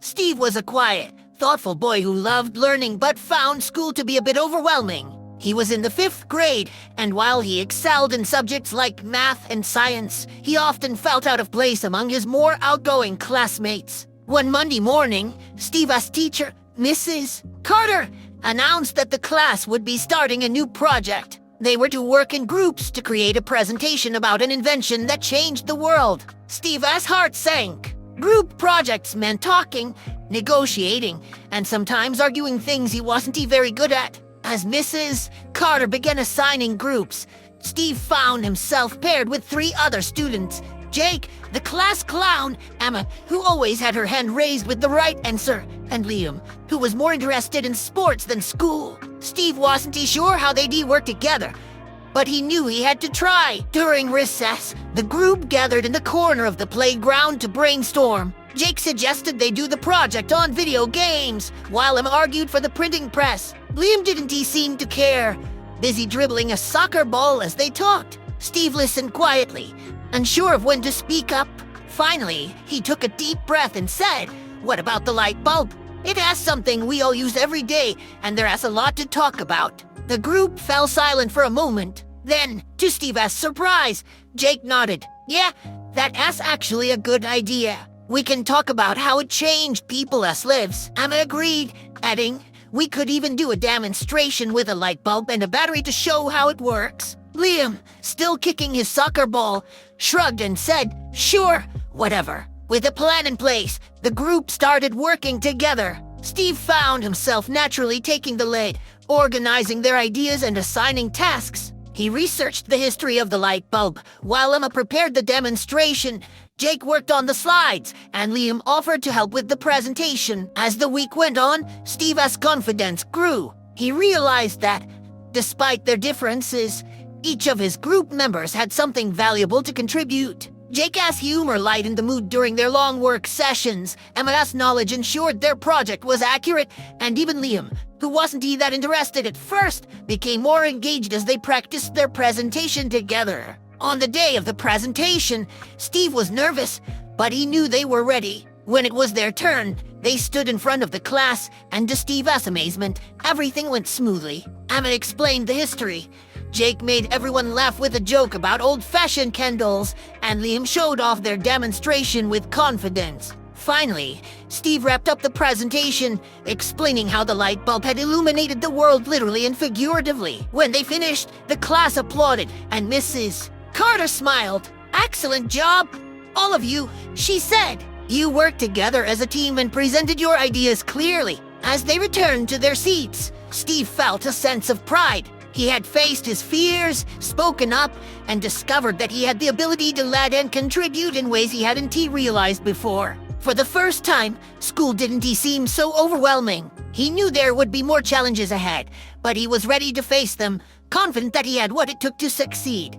Steve was a quiet, thoughtful boy who loved learning but found school to be a bit overwhelming. He was in the 5th grade, and while he excelled in subjects like math and science, he often felt out of place among his more outgoing classmates. One Monday morning, Steve's teacher, Mrs. Carter, announced that the class would be starting a new project. They were to work in groups to create a presentation about an invention that changed the world. Steve's heart sank. Group projects meant talking, negotiating, and sometimes arguing things he wasn't very good at. As Mrs. Carter began assigning groups, Steve found himself paired with 3 other students. Jake, the class clown, Emma, who always had her hand raised with the right answer, and Liam, who was more interested in sports than school. Steve wasn't sure how they'd work together, but he knew he had to try. During recess, the group gathered in the corner of the playground to brainstorm. Jake suggested they do the project on video games, while Emma argued for the printing press. Liam didn't seem to care, busy dribbling a soccer ball as they talked. Steve listened quietly, unsure of when to speak up. Finally, he took a deep breath and said, "What about the light bulb? It has something we all use every day, and there has a lot to talk about." The group fell silent for a moment. Then, to Steve's surprise, Jake nodded. "Yeah, that's actually a good idea. We can talk about how it changed people's lives." Emma agreed, adding, "We could even do a demonstration with a light bulb and a battery to show how it works." Liam, still kicking his soccer ball, shrugged and said, "Sure, whatever." With a plan in place, the group started working together. Steve found himself naturally taking the lead, organizing their ideas and assigning tasks. He researched the history of the light bulb, while Emma prepared the demonstration. Jake worked on the slides, and Liam offered to help with the presentation. As the week went on, Steve's confidence grew. He realized that, despite their differences, each of his group members had something valuable to contribute. Jake's humor lightened the mood during their long work sessions. Emma's knowledge ensured their project was accurate, and even Liam, who wasn't that interested at first, became more engaged as they practiced their presentation together. On the day of the presentation, Steve was nervous, but he knew they were ready. When it was their turn, they stood in front of the class, and to Steve's amazement, everything went smoothly. Emma explained the history. Jake made everyone laugh with a joke about old-fashioned candles, and Liam showed off their demonstration with confidence. Finally, Steve wrapped up the presentation, explaining how the light bulb had illuminated the world literally and figuratively. When they finished, the class applauded, and Mrs. Carter smiled. "Excellent job, all of you," she said. "You worked together as a team and presented your ideas clearly." As they returned to their seats, Steve felt a sense of pride. He had faced his fears, spoken up, and discovered that he had the ability to lead and contribute in ways he hadn't realized before. For the first time, school didn't seem so overwhelming. He knew there would be more challenges ahead, but he was ready to face them, confident that he had what it took to succeed.